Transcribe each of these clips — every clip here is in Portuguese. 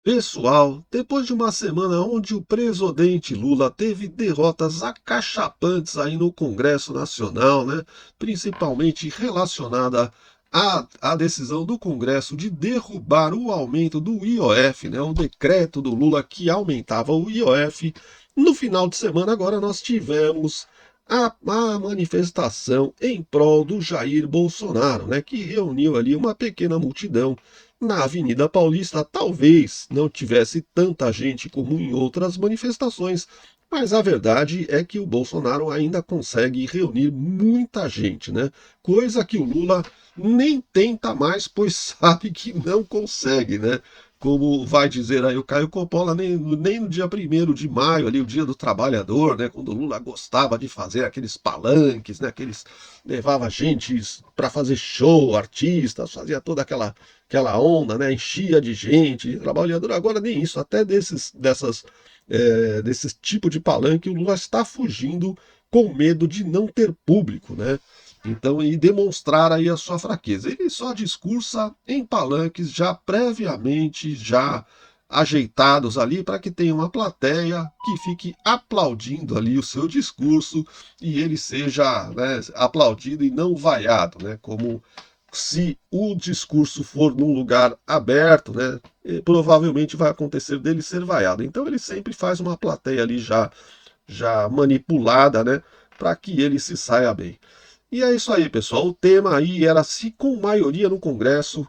Pessoal, depois de uma semana onde o presidente Lula teve derrotas acachapantes aí no Congresso Nacional, né, principalmente relacionada à decisão do Congresso de derrubar o aumento do IOF, né, o decreto do Lula que aumentava o IOF, no final de semana agora nós tivemos a manifestação em prol do Jair Bolsonaro, né, que reuniu ali uma pequena multidão na Avenida Paulista. Talvez não tivesse tanta gente como em outras manifestações, mas a verdade é que o Bolsonaro ainda consegue reunir muita gente, né? Coisa que o Lula nem tenta mais, pois sabe que não consegue, né? Como vai dizer aí o Caio Coppola, nem no dia 1º de maio, ali, o dia do trabalhador, né? Quando o Lula gostava de fazer aqueles palanques, né? Aqueles levava gente para fazer show, artistas, fazia toda aquela onda, né? Enchia de gente, de trabalhador. Agora nem isso, até desses tipo de palanque, o Lula está fugindo com medo de não ter público, né? Então, e demonstrar aí a sua fraqueza. Ele só discursa em palanques já previamente, já ajeitados ali para que tenha uma plateia que fique aplaudindo ali o seu discurso e ele seja, né, aplaudido e não vaiado, né, como se o discurso for num lugar aberto, né, provavelmente vai acontecer dele ser vaiado. Então ele sempre faz uma plateia ali já manipulada, né, para que ele se saia bem. E é isso aí, pessoal. O tema aí era se com maioria no Congresso,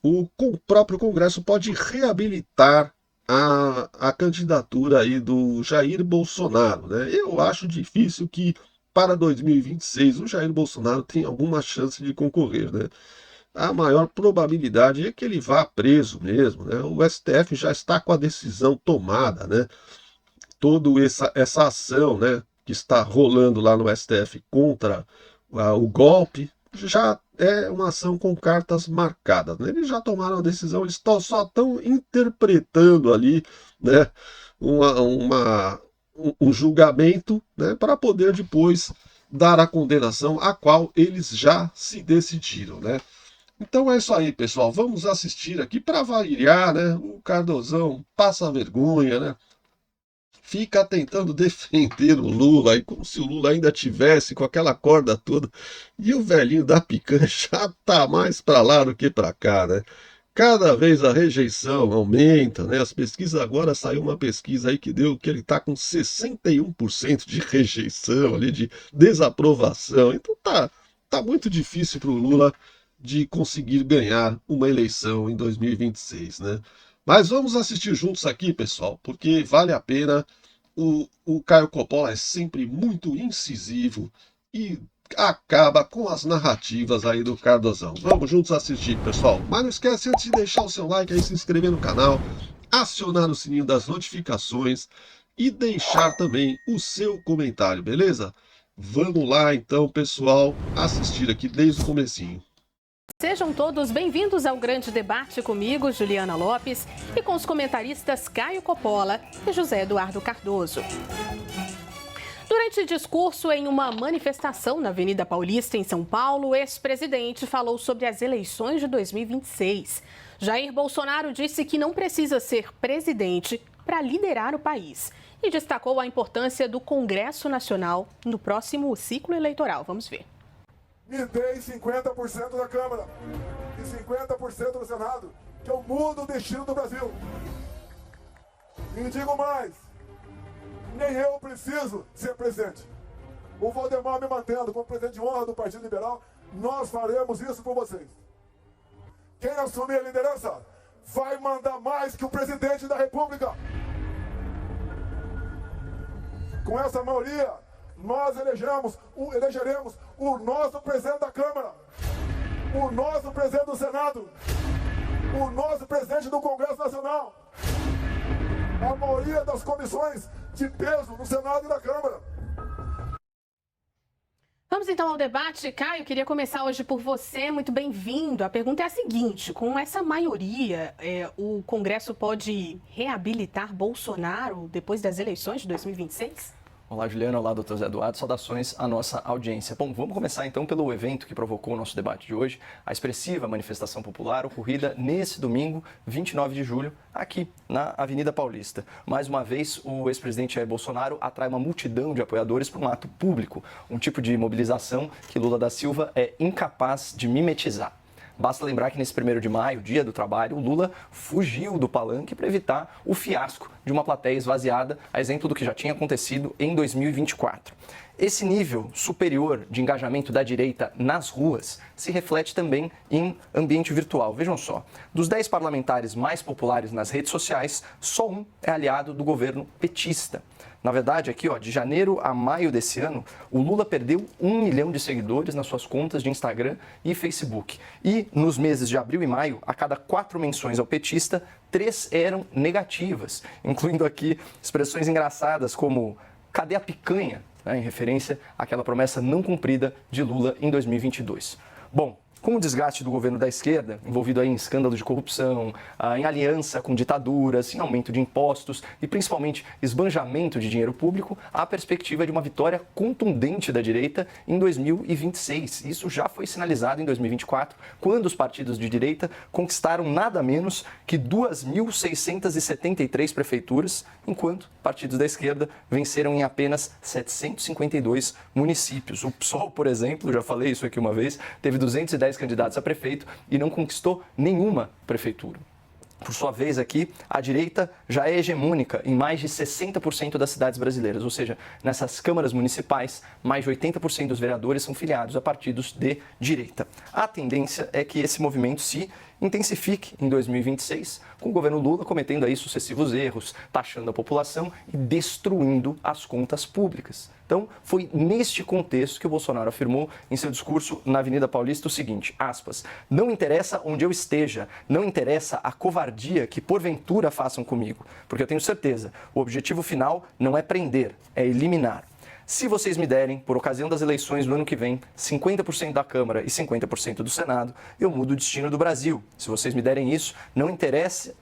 o próprio Congresso pode reabilitar a candidatura aí do Jair Bolsonaro, né? Eu acho difícil que para 2026 o Jair Bolsonaro tenha alguma chance de concorrer, né? A maior probabilidade é que ele vá preso mesmo, né? O STF já está com a decisão tomada, né? Toda essa ação, né, que está rolando lá no STF contra o golpe já é uma ação com cartas marcadas, né? Eles já tomaram a decisão, eles só estão interpretando ali, né, um julgamento, né, para poder depois dar a condenação a qual eles já se decidiram, né? Então é isso aí, pessoal. Vamos assistir aqui para variar, né? O Cardozão passa vergonha, né? Fica tentando defender o Lula, aí como se o Lula ainda tivesse com aquela corda toda. E o velhinho da picanha já tá mais para lá do que para cá, né? Cada vez a rejeição aumenta, né? As pesquisas agora saiu uma pesquisa aí que deu que ele tá com 61% de rejeição ali, de desaprovação. Então tá muito difícil para o Lula de conseguir ganhar uma eleição em 2026, né? Mas vamos assistir juntos aqui, pessoal, porque vale a pena. O Caio Coppola é sempre muito incisivo e acaba com as narrativas aí do Cardozão. Vamos juntos assistir, pessoal. Mas não esquece antes de deixar o seu like aí, se inscrever no canal, acionar o sininho das notificações e deixar também o seu comentário, beleza? Vamos lá então, pessoal, assistir aqui desde o comecinho. Sejam todos bem-vindos ao grande debate comigo, Juliana Lopes, e com os comentaristas Caio Coppola e José Eduardo Cardoso. Durante discurso em uma manifestação na Avenida Paulista, em São Paulo, o ex-presidente falou sobre as eleições de 2026. Jair Bolsonaro disse que não precisa ser presidente para liderar o país e destacou a importância do Congresso Nacional no próximo ciclo eleitoral. Vamos ver. Me dei 50% da Câmara e 50% do Senado, que eu mudo o destino do Brasil. E digo mais, nem eu preciso ser presidente. O Valdemar me mantendo como presidente de honra do Partido Liberal, nós faremos isso por vocês. Quem assumir a liderança vai mandar mais que o presidente da República. Com essa maioria, nós elegeremos o nosso presidente da Câmara, o nosso presidente do Senado, o nosso presidente do Congresso Nacional, a maioria das comissões de peso no Senado e na Câmara. Vamos então ao debate. Caio, queria começar hoje por você. Muito bem-vindo. A pergunta é a seguinte: com essa maioria, o Congresso pode reabilitar Bolsonaro depois das eleições de 2026? Olá, Juliana. Olá, doutor Zé Eduardo. Saudações à nossa audiência. Bom, vamos começar então pelo evento que provocou o nosso debate de hoje, a expressiva manifestação popular ocorrida nesse domingo, 29 de julho, aqui na Avenida Paulista. Mais uma vez, o ex-presidente Jair Bolsonaro atrai uma multidão de apoiadores para um ato público, um tipo de mobilização que Lula da Silva é incapaz de mimetizar. Basta lembrar que nesse 1º de maio, dia do trabalho, o Lula fugiu do palanque para evitar o fiasco de uma plateia esvaziada, a exemplo do que já tinha acontecido em 2024. Esse nível superior de engajamento da direita nas ruas se reflete também em ambiente virtual. Vejam só, dos 10 parlamentares mais populares nas redes sociais, só um é aliado do governo petista. Na verdade, aqui, de janeiro a maio desse ano, o Lula perdeu 1 milhão de seguidores nas suas contas de Instagram e Facebook. E nos meses de abril e maio, a cada 4 menções ao petista, 3 eram negativas, incluindo aqui expressões engraçadas como "cadê a picanha?", em referência àquela promessa não cumprida de Lula em 2022. Bom, com o desgaste do governo da esquerda, envolvido aí em escândalos de corrupção, em aliança com ditaduras, em aumento de impostos e principalmente esbanjamento de dinheiro público, há a perspectiva de uma vitória contundente da direita em 2026. Isso já foi sinalizado em 2024, quando os partidos de direita conquistaram nada menos que 2.673 prefeituras, enquanto partidos da esquerda venceram em apenas 752 municípios. O PSOL, por exemplo, já falei isso aqui uma vez, teve 210 candidatos a prefeito e não conquistou nenhuma prefeitura. Por sua vez aqui, a direita já é hegemônica em mais de 60% das cidades brasileiras, ou seja, nessas câmaras municipais, mais de 80% dos vereadores são filiados a partidos de direita. A tendência é que esse movimento se intensifique em 2026, com o governo Lula cometendo aí sucessivos erros, taxando a população e destruindo as contas públicas. Então, foi neste contexto que o Bolsonaro afirmou em seu discurso na Avenida Paulista o seguinte, aspas, "não interessa onde eu esteja, não interessa a covardia que porventura façam comigo, porque eu tenho certeza, o objetivo final não é prender, é eliminar. Se vocês me derem, por ocasião das eleições do ano que vem, 50% da Câmara e 50% do Senado, eu mudo o destino do Brasil. Se vocês me derem isso, não interessa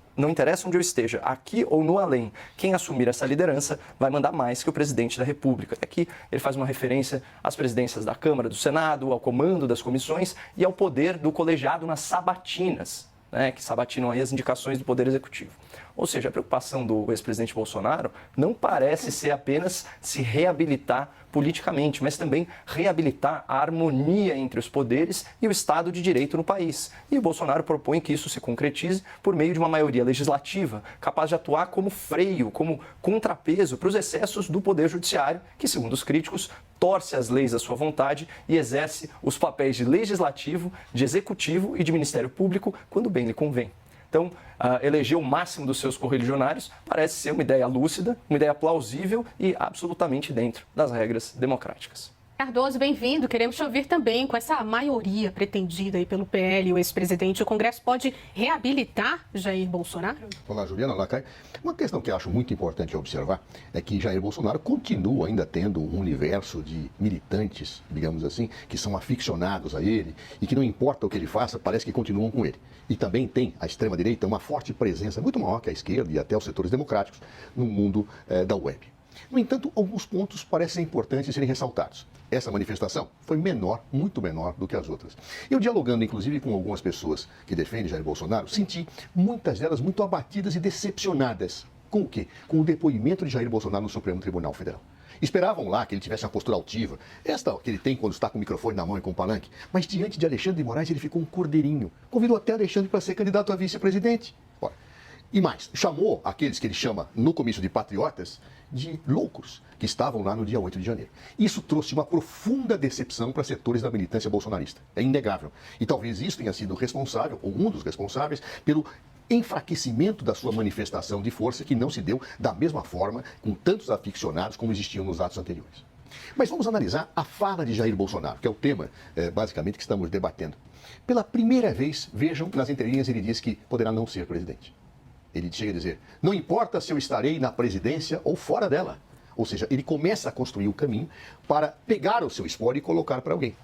onde eu esteja, aqui ou no além. Quem assumir essa liderança vai mandar mais que o presidente da República." Aqui ele faz uma referência às presidências da Câmara, do Senado, ao comando das comissões e ao poder do colegiado nas sabatinas, que sabatinam aí as indicações do Poder Executivo. Ou seja, a preocupação do ex-presidente Bolsonaro não parece ser apenas se reabilitar politicamente, mas também reabilitar a harmonia entre os poderes e o Estado de Direito no país. E o Bolsonaro propõe que isso se concretize por meio de uma maioria legislativa capaz de atuar como freio, como contrapeso para os excessos do Poder Judiciário, que, segundo os críticos, torce as leis à sua vontade e exerce os papéis de legislativo, de executivo e de Ministério Público quando bem lhe convém. Então, eleger o máximo dos seus correligionários parece ser uma ideia lúcida, uma ideia plausível e absolutamente dentro das regras democráticas. Cardoso, bem-vindo. Queremos te ouvir também. Com essa maioria pretendida aí pelo PL e o ex-presidente, o Congresso pode reabilitar Jair Bolsonaro? Olá, Juliana. Olá, Caio. Uma questão que eu acho muito importante observar é que Jair Bolsonaro continua ainda tendo um universo de militantes, digamos assim, que são aficionados a ele e que não importa o que ele faça, parece que continuam com ele. E também tem a extrema-direita uma forte presença, muito maior que a esquerda e até os setores democráticos, no mundo da web. No entanto, alguns pontos parecem importantes serem ressaltados. Essa manifestação foi menor, muito menor do que as outras. Eu, dialogando inclusive com algumas pessoas que defendem Jair Bolsonaro, senti muitas delas muito abatidas e decepcionadas. Com o quê? Com o depoimento de Jair Bolsonaro no Supremo Tribunal Federal. Esperavam lá que ele tivesse uma postura altiva, esta que ele tem quando está com o microfone na mão e com o palanque, mas diante de Alexandre de Moraes ele ficou um cordeirinho. Convidou até Alexandre para ser candidato a vice-presidente. E mais, chamou aqueles que ele chama no comício de patriotas de loucos, que estavam lá no dia 8 de janeiro. Isso trouxe uma profunda decepção para setores da militância bolsonarista. É inegável. E talvez isso tenha sido responsável, ou um dos responsáveis, pelo enfraquecimento da sua manifestação de força, que não se deu da mesma forma com tantos aficionados como existiam nos atos anteriores. Mas vamos analisar a fala de Jair Bolsonaro, que é o tema, basicamente, que estamos debatendo. Pela primeira vez, vejam, nas entrelinhas ele diz que poderá não ser presidente. Ele chega a dizer, não importa se eu estarei na presidência ou fora dela. Ou seja, ele começa a construir o caminho para pegar o seu espólio e colocar para alguém.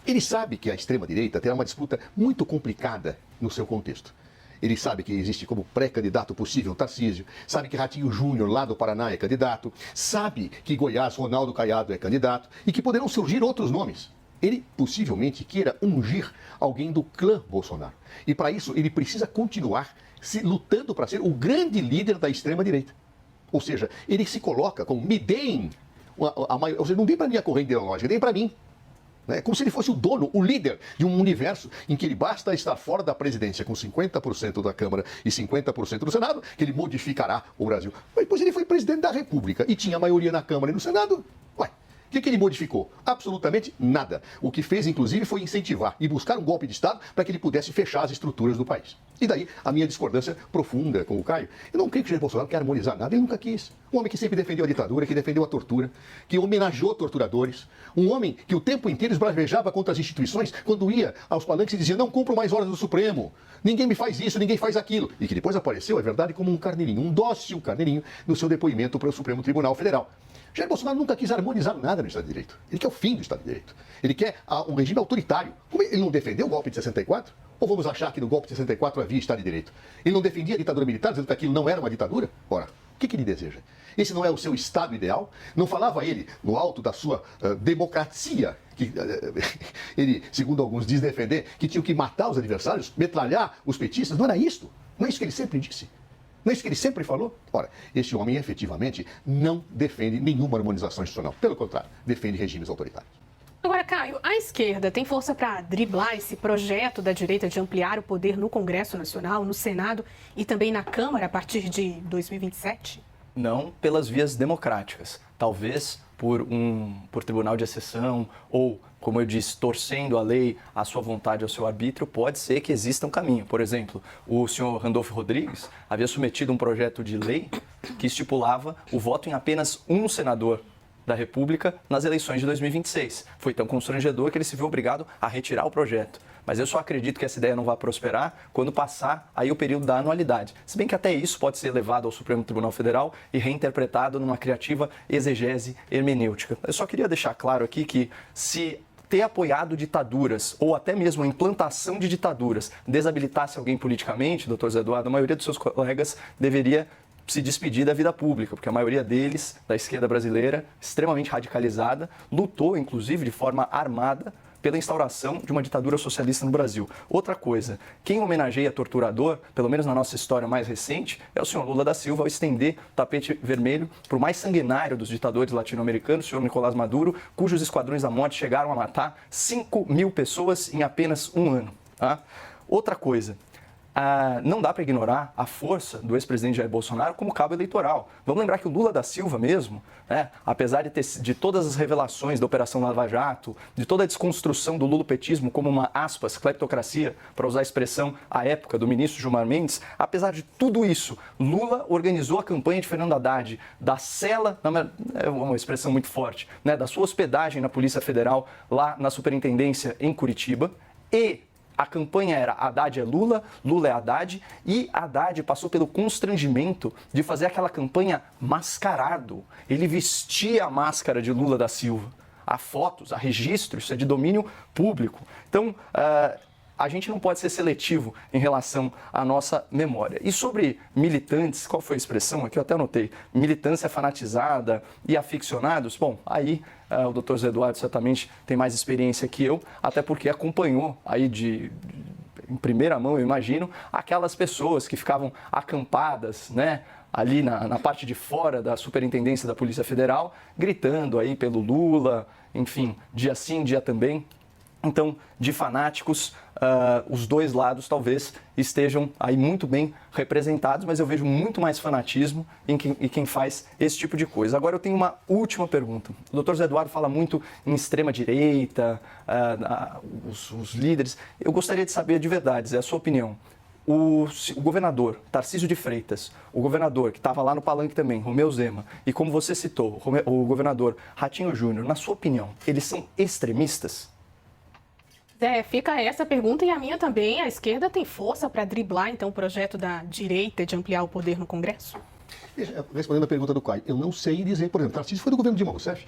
Ele sabe que a extrema-direita terá uma disputa muito complicada no seu contexto. Ele sabe que existe como pré-candidato possível Tarcísio, sabe que Ratinho Júnior, lá do Paraná, é candidato, sabe que Goiás, Ronaldo Caiado é candidato e que poderão surgir outros nomes. Ele possivelmente queira ungir alguém do clã Bolsonaro. E para isso ele precisa continuar lutando para ser o grande líder da extrema-direita. Ou seja, ele se coloca como, me deem, ou seja, não deem para mim a corrente ideológica, deem para mim. Como se ele fosse o dono, o líder de um universo em que ele basta estar fora da presidência com 50% da Câmara e 50% do Senado, que ele modificará o Brasil. Mas depois ele foi presidente da República e tinha maioria na Câmara e no Senado. Ué, o que ele modificou? Absolutamente nada. O que fez, inclusive, foi incentivar e buscar um golpe de Estado para que ele pudesse fechar as estruturas do país. E daí a minha discordância profunda com o Caio. Eu não creio que o Jair Bolsonaro quer harmonizar nada, ele nunca quis. Um homem que sempre defendeu a ditadura, que defendeu a tortura, que homenageou torturadores. Um homem que o tempo inteiro esbravejava contra as instituições quando ia aos palanques e dizia: não compro mais horas do Supremo, ninguém me faz isso, ninguém faz aquilo. E que depois apareceu, é verdade, como um carneirinho, um dócil carneirinho, no seu depoimento para o Supremo Tribunal Federal. Jair Bolsonaro nunca quis harmonizar nada no Estado de Direito. Ele quer o fim do Estado de Direito. Ele quer um regime autoritário. Como ele não defendeu o golpe de 64? Ou vamos achar que no golpe de 64 havia Estado de Direito? Ele não defendia a ditadura militar, dizendo que aquilo não era uma ditadura? Ora, o que ele deseja? Esse não é o seu Estado ideal? Não falava ele, no alto da sua democracia, que ele, segundo alguns, diz defender, que tinha que matar os adversários, metralhar os petistas? Não era isto? Não é isso que ele sempre disse? Não é isso que ele sempre falou? Ora, esse homem efetivamente não defende nenhuma harmonização institucional. Pelo contrário, defende regimes autoritários. Agora, Caio, a esquerda tem força para driblar esse projeto da direita de ampliar o poder no Congresso Nacional, no Senado e também na Câmara a partir de 2027? Não pelas vias democráticas. Talvez por tribunal de exceção ou, como eu disse, torcendo a lei à sua vontade, ao seu arbítrio, pode ser que exista um caminho. Por exemplo, o senhor Randolfo Rodrigues havia submetido um projeto de lei que estipulava o voto em apenas um senador da República nas eleições de 2026. Foi tão constrangedor que ele se viu obrigado a retirar o projeto. Mas eu só acredito que essa ideia não vai prosperar quando passar aí o período da anualidade. Se bem que até isso pode ser levado ao Supremo Tribunal Federal e reinterpretado numa criativa exegese hermenêutica. Eu só queria deixar claro aqui que se ter apoiado ditaduras ou até mesmo a implantação de ditaduras desabilitasse alguém politicamente, doutor Zé Eduardo, a maioria dos seus colegas deveria se despedir da vida pública, porque a maioria deles, da esquerda brasileira, extremamente radicalizada, lutou, inclusive, de forma armada pela instauração de uma ditadura socialista no Brasil. Outra coisa, quem homenageia torturador, pelo menos na nossa história mais recente, é o senhor Lula da Silva ao estender o tapete vermelho para o mais sanguinário dos ditadores latino-americanos, o senhor Nicolás Maduro, cujos esquadrões da morte chegaram a matar 5.000 pessoas em apenas um ano. Tá? Outra coisa, não dá para ignorar a força do ex-presidente Jair Bolsonaro como cabo eleitoral. Vamos lembrar que o Lula da Silva mesmo, apesar de todas as revelações da Operação Lava Jato, de toda a desconstrução do lulopetismo como uma, aspas, cleptocracia, para usar a expressão à época do ministro Gilmar Mendes, apesar de tudo isso, Lula organizou a campanha de Fernando Haddad da cela, é uma expressão muito forte, da sua hospedagem na Polícia Federal, lá na Superintendência em Curitiba, e a campanha era Haddad é Lula, Lula é Haddad, e Haddad passou pelo constrangimento de fazer aquela campanha mascarado. Ele vestia a máscara de Lula da Silva. Há fotos, há registros, isso é de domínio público. Então, a gente não pode ser seletivo em relação à nossa memória. E sobre militantes, qual foi a expressão? Aqui eu até anotei. Militância fanatizada e aficionados. Bom, aí o doutor Zé Eduardo certamente tem mais experiência que eu, até porque acompanhou aí em primeira mão, eu imagino, aquelas pessoas que ficavam acampadas, ali na parte de fora da Superintendência da Polícia Federal, gritando aí pelo Lula, enfim, dia sim, dia também. Então, de fanáticos, os dois lados talvez estejam aí muito bem representados, mas eu vejo muito mais fanatismo em quem faz esse tipo de coisa. Agora eu tenho uma última pergunta. O doutor Zé Eduardo fala muito em extrema-direita, os líderes. Eu gostaria de saber de verdade, é a sua opinião. O governador Tarcísio de Freitas, o governador que estava lá no palanque também, Romeu Zema, e como você citou, o governador Ratinho Júnior, na sua opinião, eles são extremistas? Fica essa pergunta e a minha também. A esquerda tem força para driblar, então, o projeto da direita de ampliar o poder no Congresso? Respondendo a pergunta do Caio, eu não sei dizer, por exemplo, Tarcísio foi do governo Dilma Rousseff.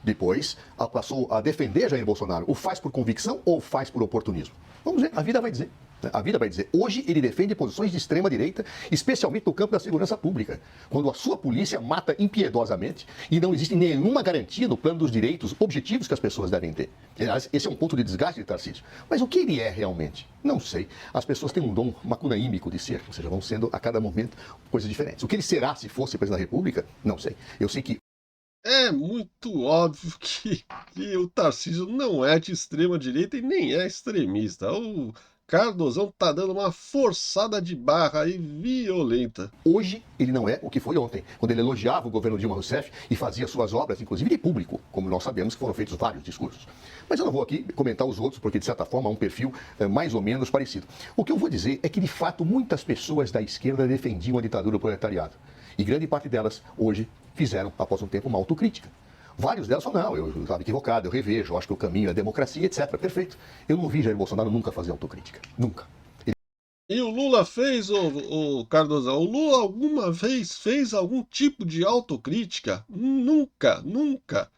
Depois passou a defender Jair Bolsonaro. O faz por convicção ou faz por oportunismo? Vamos ver, a vida vai dizer. A vida vai dizer, hoje ele defende posições de extrema-direita, especialmente no campo da segurança pública, quando a sua polícia mata impiedosamente e não existe nenhuma garantia no plano dos direitos objetivos que as pessoas devem ter. Aliás, esse é um ponto de desgaste de Tarcísio. Mas o que ele é realmente? Não sei. As pessoas têm um dom macunaímico de ser, ou seja, vão sendo a cada momento coisas diferentes. O que ele será se fosse presidente da República? Não sei. Eu sei que É muito óbvio que o Tarcísio não é de extrema direita e nem é extremista. O Cardozão tá dando uma forçada de barra aí violenta. hoje ele não é o que foi ontem, quando ele elogiava o governo Dilma Rousseff e fazia suas obras, inclusive de público, como nós sabemos que foram feitos vários discursos. Mas eu não vou aqui comentar os outros, porque de certa forma há um perfil mais ou menos parecido. O que eu vou dizer é que de fato muitas pessoas da esquerda defendiam a ditadura do proletariado. E grande parte delas hoje fizeram, após um tempo, uma autocrítica. Vários delas falaram, não, eu estava equivocado, eu revejo, eu acho que o caminho é a democracia, etc. Perfeito. Eu não vi Jair Bolsonaro nunca fazer autocrítica. Nunca. E o Lula fez, o Cardozão, o Lula alguma vez fez algum tipo de autocrítica? Nunca, nunca.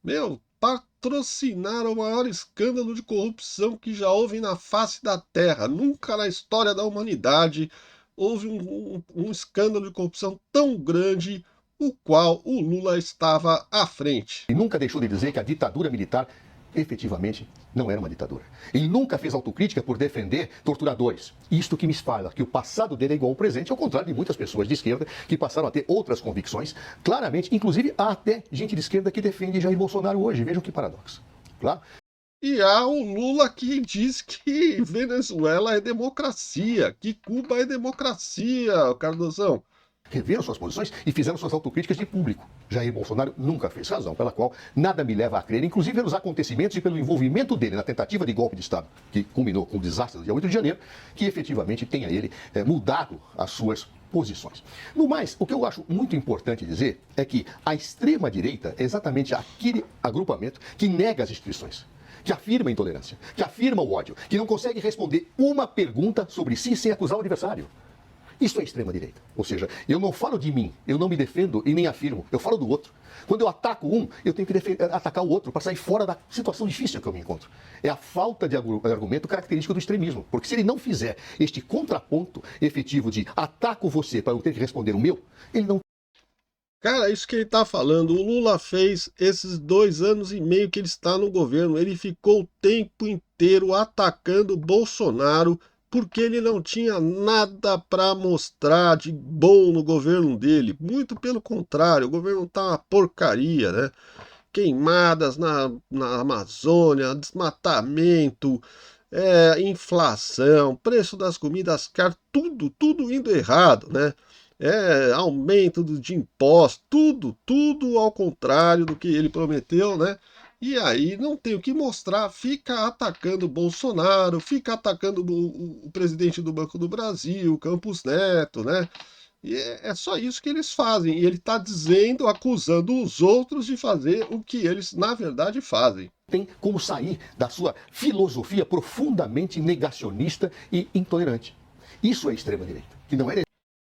Meu, patrocinaram o maior escândalo de corrupção que já houve na face da Terra. Nunca na história da humanidade houve um escândalo de corrupção tão grande, o qual o Lula estava à frente. E nunca deixou de dizer que a ditadura militar efetivamente não era uma ditadura. Ele nunca fez autocrítica por defender torturadores. Isto que me fala que o passado dele é igual ao presente, ao contrário de muitas pessoas de esquerda que passaram a ter outras convicções, claramente, inclusive há até gente de esquerda que defende Jair Bolsonaro hoje. Vejam que paradoxo. Claro. E há o Lula que diz que Venezuela é democracia, que Cuba é democracia, Cardozão. Reveram suas posições e fizeram suas autocríticas de público. Jair Bolsonaro nunca fez, razão pela qual nada me leva a crer, inclusive pelos acontecimentos e pelo envolvimento dele na tentativa de golpe de Estado, que culminou com o desastre do dia 8 de janeiro, que efetivamente tenha ele mudado as suas posições. No mais, o que eu acho muito importante dizer é que a extrema-direita é exatamente aquele agrupamento que nega as instituições, que afirma a intolerância, que afirma o ódio, que não consegue responder uma pergunta sobre si sem acusar o adversário. Isso é extrema-direita. Ou seja, eu não falo de mim, eu não me defendo e nem afirmo, eu falo do outro. Quando eu ataco um, eu tenho que atacar o outro para sair fora da situação difícil que eu me encontro. É a falta de argumento característica do extremismo. Porque se ele não fizer este contraponto efetivo de ataco você para eu ter que responder o meu, ele não... Cara, isso que ele tá falando, o Lula fez esses 2 anos e meio que ele está no governo, ele ficou o tempo inteiro atacando Bolsonaro, porque ele não tinha nada para mostrar de bom no governo dele. Muito pelo contrário, o governo tá uma porcaria, né? Queimadas na Amazônia, desmatamento, inflação, preço das comidas caras, tudo indo errado, né? Aumento de impostos, tudo ao contrário do que ele prometeu, né? E aí não tem o que mostrar, fica atacando o Bolsonaro, fica atacando o presidente do Banco do Brasil, Campos Neto, né? E é só isso que eles fazem. E ele está dizendo, acusando os outros de fazer o que eles, na verdade, fazem. tem como sair da sua filosofia profundamente negacionista e intolerante. Isso é extrema-direita, que não é...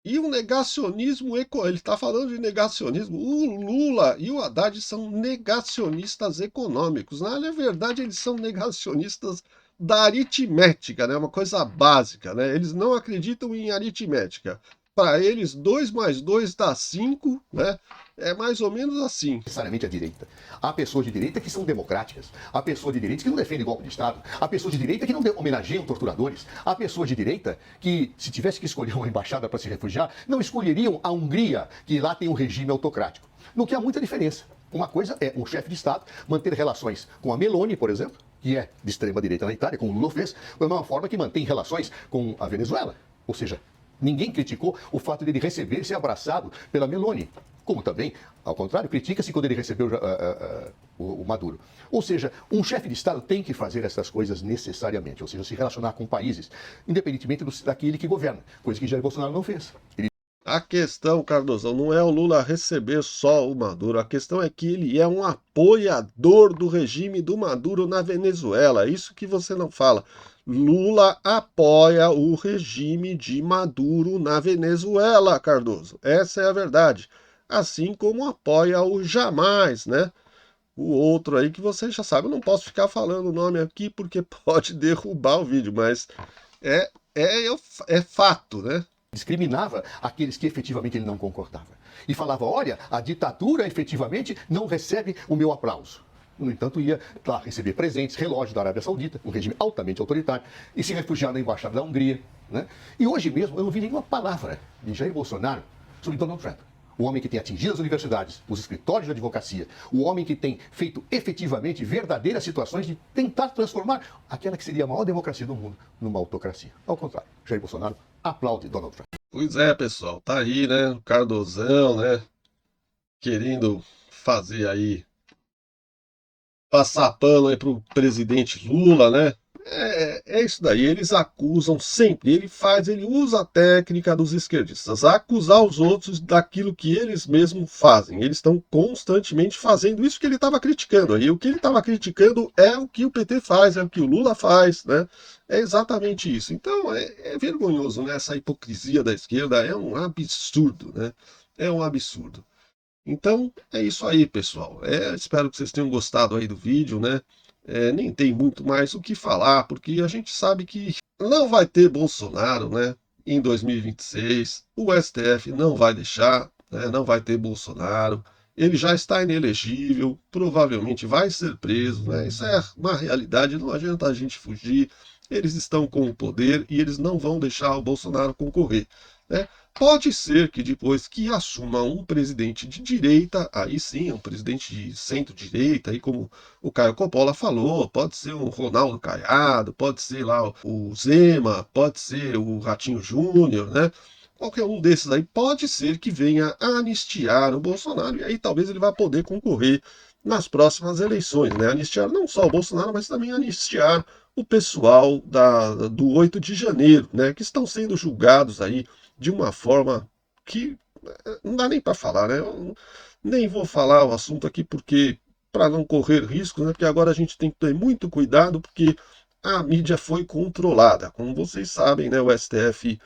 E o negacionismo, ele está falando de negacionismo, o Lula e o Haddad são negacionistas econômicos. Na verdade, eles são negacionistas da aritmética, né? Uma coisa básica, né? Eles não acreditam em aritmética. Para eles, 2 mais 2 dá 5, né? É mais ou menos assim. Necessariamente a direita. Há pessoas de direita que são democráticas. Há pessoas de direita que não defendem golpe de Estado. Há pessoas de direita que não homenageiam torturadores. Há pessoas de direita que, se tivesse que escolher uma embaixada para se refugiar, não escolheriam a Hungria, que lá tem um regime autocrático. No que há muita diferença. Uma coisa é um chefe de Estado manter relações com a Meloni, por exemplo, que é de extrema-direita na Itália, como o Lula fez, da mesma forma que mantém relações com a Venezuela. Ou seja, ninguém criticou o fato de ele receber e ser abraçado pela Meloni. Como também, ao contrário, critica-se quando ele recebeu o Maduro. Ou seja, um chefe de Estado tem que fazer essas coisas necessariamente, ou seja, se relacionar com países, independentemente daquele que governa, coisa que Jair Bolsonaro não fez. A questão, Cardozão, não é o Lula receber só o Maduro, a questão é que ele é um apoiador do regime do Maduro na Venezuela, isso que você não fala. Lula apoia o regime de Maduro na Venezuela, Cardoso, essa é a verdade. Assim como apoia o Jamais, né? O outro aí que você já sabe, eu não posso ficar falando o nome aqui porque pode derrubar o vídeo, mas É fato, né? Discriminava aqueles que efetivamente ele não concordava. E falava, olha, a ditadura efetivamente não recebe o meu aplauso. No entanto, ia lá receber presentes, relógio da Arábia Saudita, um regime altamente autoritário, e se refugiar na embaixada da Hungria. Né? E hoje mesmo eu não vi nenhuma palavra de Jair Bolsonaro sobre Donald Trump. O homem que tem atingido as universidades, os escritórios de advocacia, o homem que tem feito efetivamente verdadeiras situações de tentar transformar aquela que seria a maior democracia do mundo numa autocracia. Ao contrário, Jair Bolsonaro aplaude Donald Trump. Pois é, pessoal, tá aí, né? O Cardozão, né? Querendo fazer aí, passar pano aí pro presidente Lula, né? É isso daí, eles acusam sempre, ele usa a técnica dos esquerdistas, acusar os outros daquilo que eles mesmos fazem. Eles estão constantemente fazendo isso que ele estava criticando. E o que ele estava criticando é o que o PT faz, é o que o Lula faz, né? É exatamente isso. Então é vergonhoso, né? Essa hipocrisia da esquerda é um absurdo, né? É um absurdo. Então é isso aí, pessoal. Espero que vocês tenham gostado aí do vídeo, né? Nem tem muito mais o que falar, porque a gente sabe que não vai ter Bolsonaro, né, em 2026. O STF não vai deixar, né, não vai ter Bolsonaro. Ele já está inelegível, provavelmente vai ser preso, né? Isso é uma realidade, não adianta a gente fugir. Eles estão com o poder e eles não vão deixar o Bolsonaro concorrer, né? Pode ser que depois que assuma um presidente de direita, aí sim, um presidente de centro-direita, aí como o Caio Coppola falou, pode ser um Ronaldo Caiado, pode ser lá o Zema, pode ser o Ratinho Júnior, né? Qualquer um desses aí pode ser que venha anistiar o Bolsonaro e aí talvez ele vá poder concorrer nas próximas eleições, né? Anistiar não só o Bolsonaro, mas também anistiar o pessoal do 8 de janeiro, né? Que estão sendo julgados aí de uma forma que não dá nem para falar, né? Eu nem vou falar o assunto aqui porque para não correr risco, né? Porque agora a gente tem que ter muito cuidado porque a mídia foi controlada. Como vocês sabem, né? O STF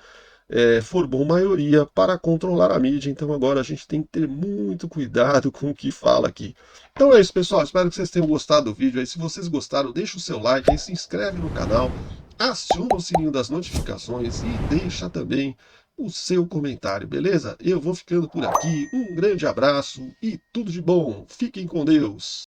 formou maioria para controlar a mídia, então agora a gente tem que ter muito cuidado com o que fala aqui. Então é isso, pessoal. Espero que vocês tenham gostado do vídeo aí. Se vocês gostaram, deixa o seu like aí, se inscreve no canal, aciona o sininho das notificações e deixa também o seu comentário, beleza? Eu vou ficando por aqui. Um grande abraço e tudo de bom. Fiquem com Deus.